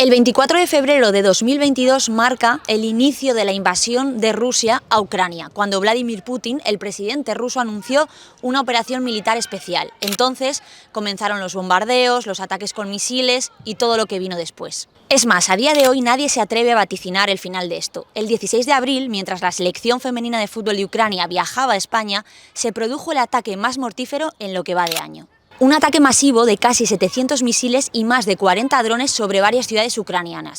El 24 de febrero de 2022 marca el inicio de la invasión de Rusia a Ucrania, cuando Vladimir Putin, el presidente ruso, anunció una operación militar especial. Entonces comenzaron los bombardeos, los ataques con misiles y todo lo que vino después. Es más, a día de hoy nadie se atreve a vaticinar el final de esto. El 16 de abril, mientras la selección femenina de fútbol de Ucrania viajaba a España, se produjo el ataque más mortífero en lo que va de año. Un ataque masivo de casi 700 misiles y más de 40 drones sobre varias ciudades ucranianas.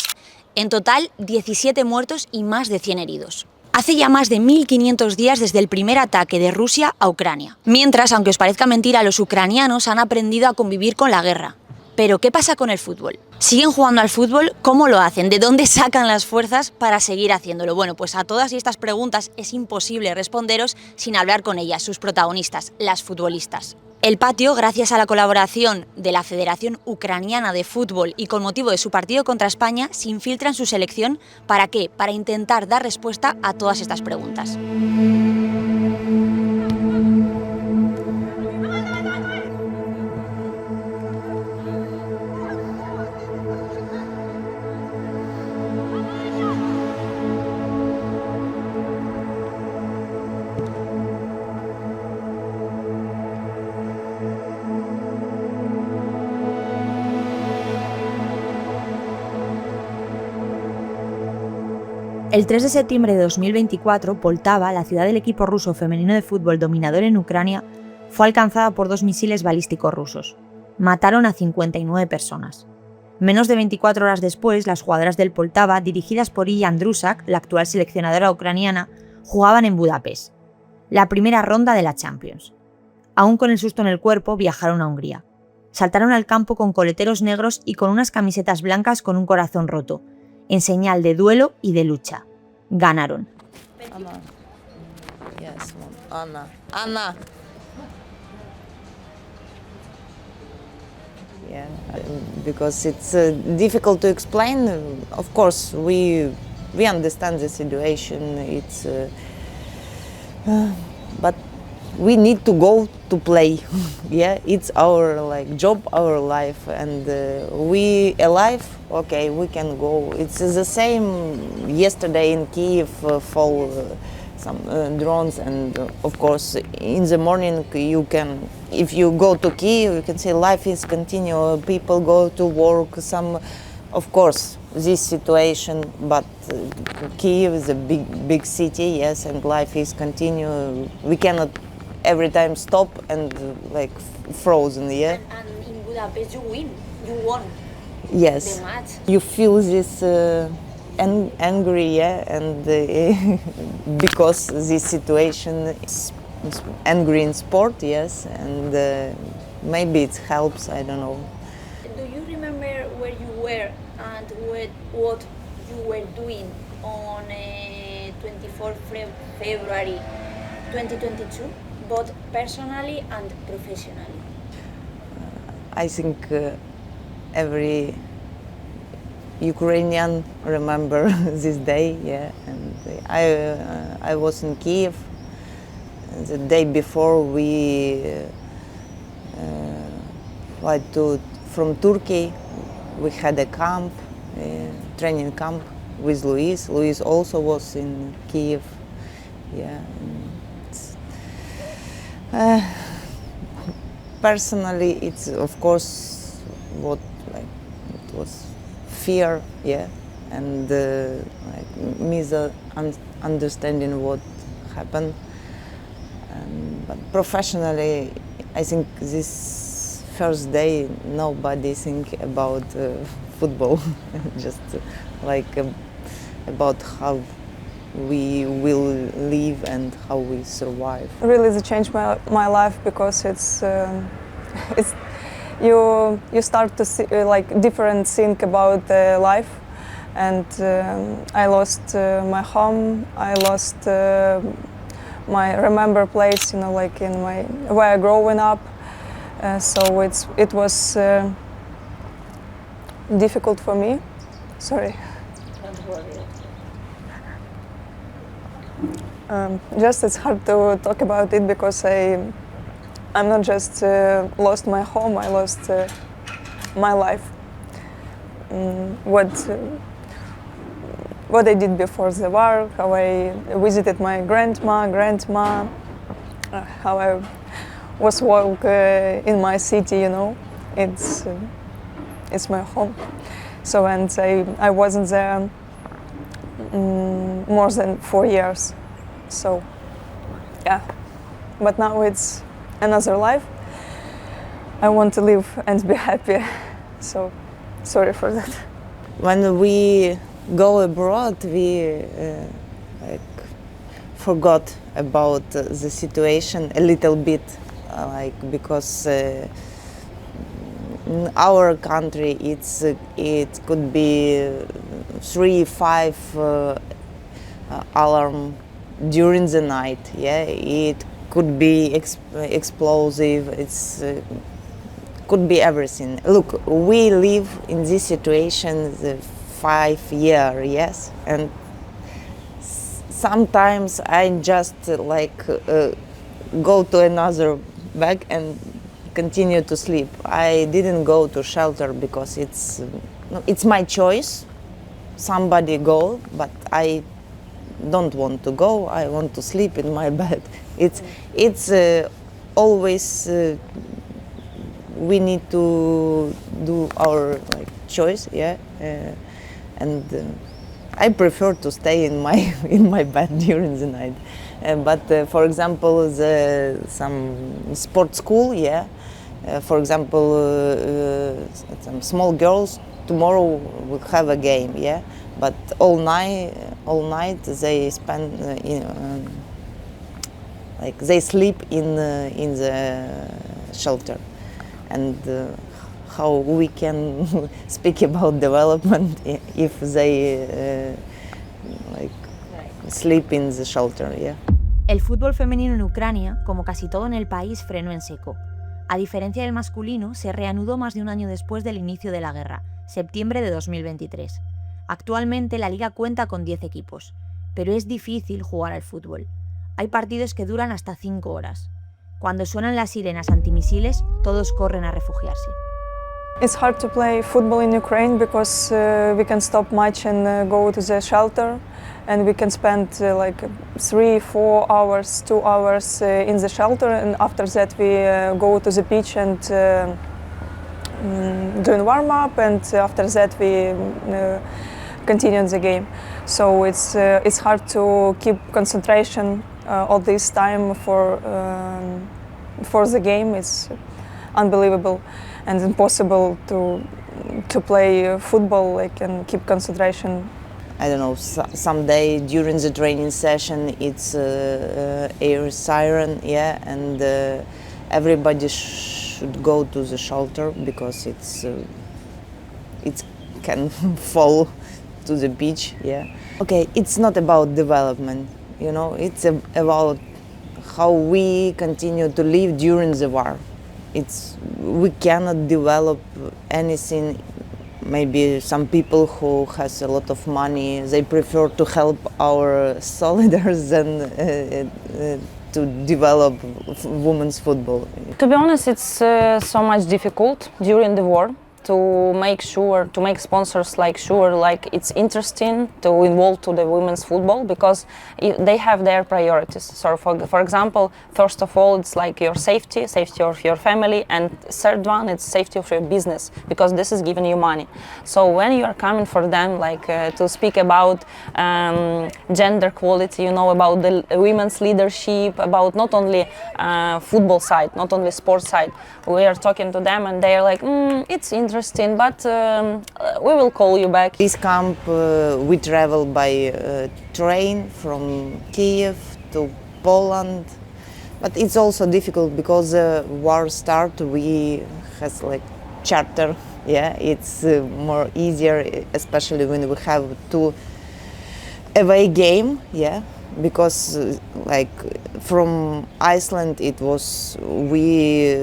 En total, 17 muertos y más de 100 heridos. Hace ya más de 1500 días desde el primer ataque de Rusia a Ucrania. Mientras, aunque os parezca mentira, los ucranianos han aprendido a convivir con la guerra. Pero, ¿qué pasa con el fútbol? ¿Siguen jugando al fútbol? ¿Cómo lo hacen? ¿De dónde sacan las fuerzas para seguir haciéndolo? Bueno, pues a todas estas preguntas es imposible responderos sin hablar con ellas, sus protagonistas, las futbolistas. El Patio, gracias a la colaboración de la Federación Ucraniana de Fútbol y con motivo de su partido contra España, se infiltra en su selección. ¿Para qué? Para intentar dar respuesta a todas estas preguntas. El 3 de septiembre de 2024, Poltava, la ciudad del equipo ruso femenino de fútbol dominador en Ucrania, fue alcanzada por 2 misiles balísticos rusos. Mataron a 59 personas. Menos de 24 horas después, las jugadoras del Poltava, dirigidas por Andrusak, la actual seleccionadora ucraniana, jugaban en Budapest, la primera ronda de la Champions. Aún con el susto en el cuerpo, viajaron a Hungría. Saltaron al campo con coleteros negros y con unas camisetas blancas con un corazón roto, en señal de duelo y de lucha. Ganaron. Anna. Yes, Anna. Anna. Yeah, because it's difficult to explain. Of course, we understand the situation. It's but we need to go to play. Yeah, it's our job, our life, and we alive. Okay, we can go. It's the same. Yesterday in Kiev, fall some drones, and of course, in the morning you can. If you go to Kiev, you can say life is continue. People go to work. Some, of course, this situation, but Kiev is a big city. Yes, and life is continue. We cannot every time stop and frozen. Yeah. And in Budapest you win. You won. Yes, the match. You feel this angry, yeah, and because this situation is angry in sport, yes, and maybe it helps. I don't know. Do you remember where you were and what you were doing on 24 February 2022, both personally and professionally? I think. Every Ukrainian remember this day, yeah. And I was in Kiev. The day before we flight from Turkey. We had a camp, training camp with Luis. Luis also was in Kiev, yeah. Personally, it's of course what. It was fear, yeah, and misunderstanding what happened. But professionally, I think this first day nobody think about football, just about how we will live and how we survive. Really, it changed my life because it's. You start to see different think about life, and I lost my home. I lost my remember place, in my where I growing up. So it was difficult for me. Sorry. Don't worry. Just it's hard to talk about it because I'm not just lost my home, I lost my life. what I did before the war, how I visited my grandma, how I was walk in my city, you know, it's my home. So, and I wasn't there more than 4 years. So, yeah, but now it's another life. I want to live and be happy. So, sorry for that. When we go abroad, we forgot about the situation a little bit, because in our country it could be 3-5 alarm during the night. Yeah, it could be explosive. It's could be everything. Look, we live in this situation 5 years, yes, and sometimes I just go to another bag and continue to sleep. I didn't go to shelter because it's my choice. Somebody go, but I don't want to go. I want to sleep in my bed. It's always we need to do our choice, yeah, and I prefer to stay in my bed during the night. But for example, some sports school, yeah. For example, some small girls tomorrow will have a game, yeah. But all night they spend they sleep in the shelter, and how we can speak about development if they sleep in the shelter, yeah. El fútbol femenino en Ucrania, como casi todo en el país, frenó en seco. A diferencia del masculino, se reanudó más de un año después del inicio de la guerra, septiembre de 2023. Actualmente la liga cuenta con 10 equipos, pero es difícil jugar al fútbol. Hay partidos que duran hasta 5 horas. Cuando suenan las sirenas antimisiles, todos corren a refugiarse. It's hard to play football in Ukraine because we can stop match and go to the shelter, and we can spend 3-4 hours, 2 hours in the shelter, and after that we go to the pitch and doing warm up, and after that we continue the game. So it's hard to keep concentration all this time for the game. It's unbelievable and impossible to play football and keep concentration. I don't know, someday during the training session it's air siren, yeah, and everybody should go to the shelter because it can fall to the beach, yeah. Okay, it's not about development, you know, it's about how we continue to live during the war. We cannot develop anything. Maybe some people who has a lot of money, they prefer to help our soldiers than to develop women's football. To be honest, it's so much difficult during the war to make sponsors it's interesting to involve to the women's football, because they have their priorities. So for example, first of all, it's your safety of your family, and third one, it's safety of your business, because this is giving you money. So when you are coming for them to speak about gender equality, you know, about the women's leadership, about not only football side, not only sports side, we are talking to them and they are like, it's interesting, but we will call you back. This camp, we travel by train from Kiev to Poland, but it's also difficult because the war start. We has charter, yeah. It's more easier, especially when we have 2 away game, yeah. Because from Iceland it was we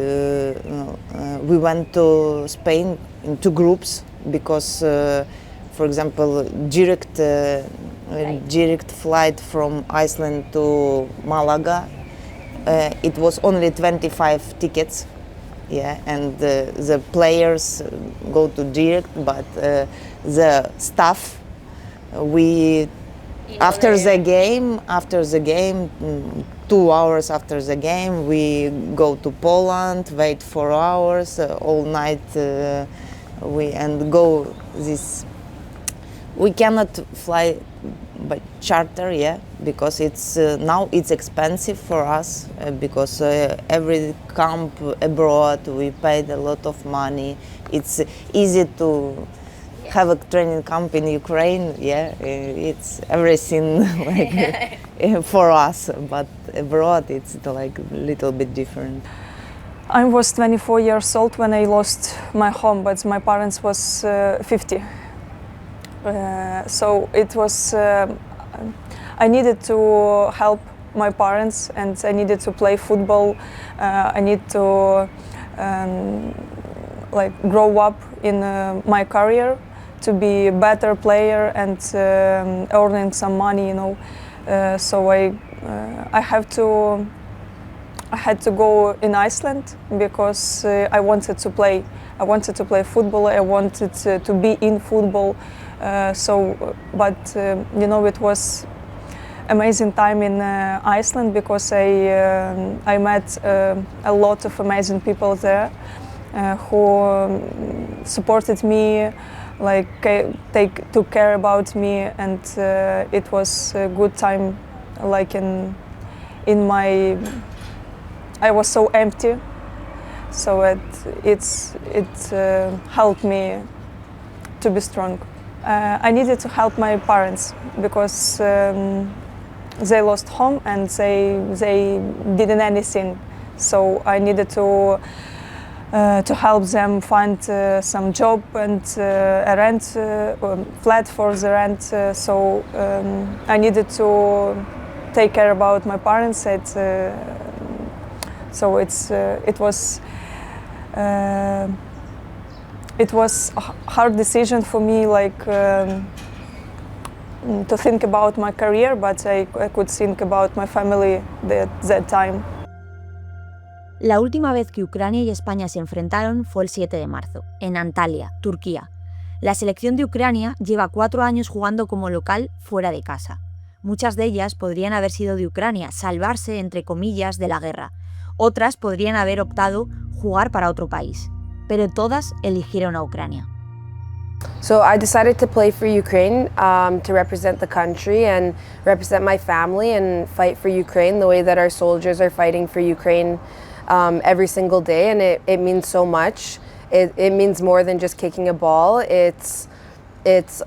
went to Spain in 2 groups because for example direct flight from Iceland to Malaga, it was only 25 tickets, yeah, and the players go to direct, but the staff, we after the game, 2 hours after the game, we go to Poland, wait 4 hours all night, and go this. We cannot fly by charter, yeah, because it's now it's expensive for us because every camp abroad we paid a lot of money. It's easy to have a training camp in Ukraine, yeah, it's everything like for us, but abroad it's like a little bit different. I was 24 years old when I lost my home, but my parents was 50. So it was, I needed to help my parents and I needed to play football. I need to like grow up in my career to be a better player and earning some money, you know. So I had to go in Iceland because I wanted to play. I wanted to play football. I wanted to be in football. But you know, it was amazing time in Iceland because I met a lot of amazing people there who supported me, like took care about me, and it was a good time. Like in my, I was so empty, so it helped me to be strong. I needed to help my parents because they lost home and they didn't anything. So I needed to help them find some job and a rent, flat for the rent. So I needed to take care about my parents. So it was a hard decision for me, like to think about my career, but I could think about my family at that time. La última vez que Ucrania y España se enfrentaron fue el 7 de marzo, en Antalya, Turquía. La selección de Ucrania lleva 4 años jugando como local fuera de casa. Muchas de ellas podrían haber sido de Ucrania, salvarse, entre comillas, de la guerra. Otras podrían haber optado jugar para otro país, pero todas eligieron a Ucrania. So I decided to play for Ukraine to represent the country and represent my family and fight for Ukraine the way that our soldiers are fighting for Ukraine every single day, and it means so much. It means more than just kicking a ball. It's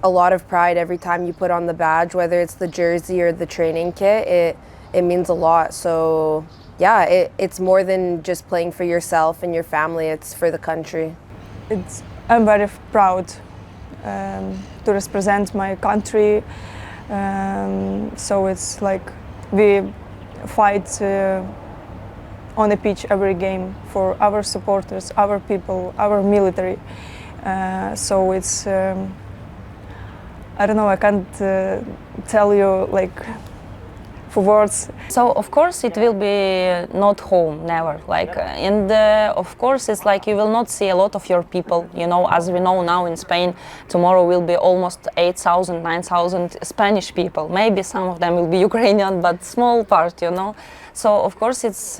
a lot of pride every time you put on the badge, whether it's the jersey or the training kit. It means a lot. So yeah, it's more than just playing for yourself and your family, it's for the country. I'm very proud to represent my country. So it's like we fight on the pitch every game for our supporters, our people, our military. So it's, I don't know, I can't tell you like for words. So of course it will be not home, never. Like, and of course it's like you will not see a lot of your people. You know, as we know now in Spain, tomorrow will be almost 8,000, 9,000 Spanish people. Maybe some of them will be Ukrainian, but small part, you know. So of course it's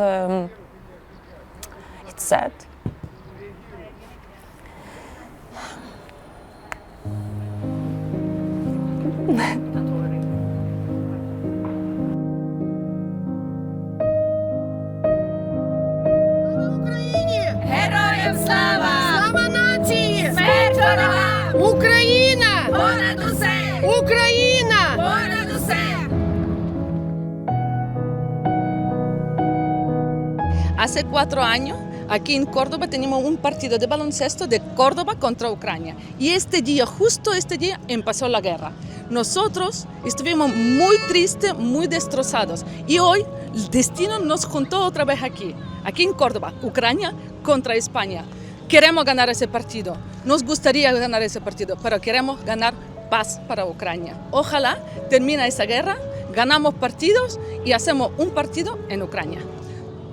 sad. Героям слава! Слава нації! Смерть ворогам! Україна! Понад усе! Україна! Понад усе! Hace 4 años, aquí en Córdoba, tenemos un partido de baloncesto de Córdoba contra Ucrania. Y este día, justo este día, empezó la guerra. Nosotros estuvimos muy tristes, muy destrozados. Y hoy el destino nos juntó otra vez aquí en Córdoba, Ucrania contra España. Queremos ganar ese partido. Nos gustaría ganar ese partido, pero queremos ganar paz para Ucrania. Ojalá termine esa guerra, ganamos partidos y hacemos un partido en Ucrania.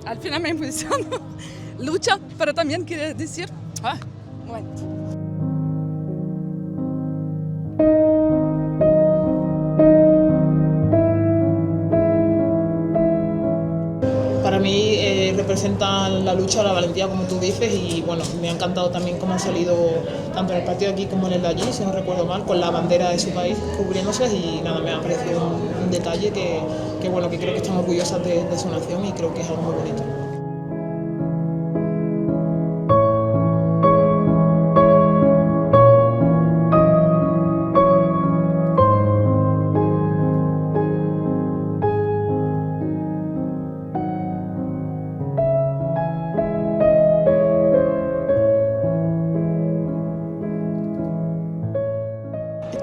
Al final me emociono. lucha, pero también quiere decir... un momento. Para mí representan la lucha, la valentía, como tú dices, y bueno, me ha encantado también cómo han salido tanto en el partido aquí como en el de allí, si no recuerdo mal, con la bandera de su país cubriéndose, y nada, me ha parecido un detalle que bueno, que creo que están orgullosas de su nación y creo que es algo muy bonito.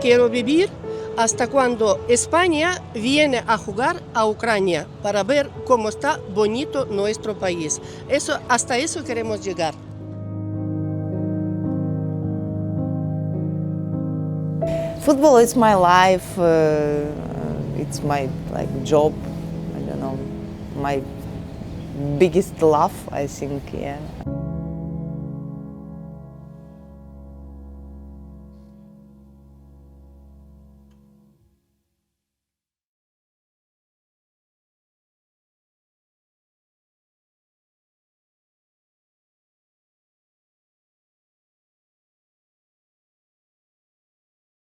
Quiero vivir hasta cuando España viene a jugar a Ucrania para ver cómo está bonito nuestro país. Hasta eso queremos llegar. Football is my life. It's my job. I don't know, my biggest love, I think. Yeah.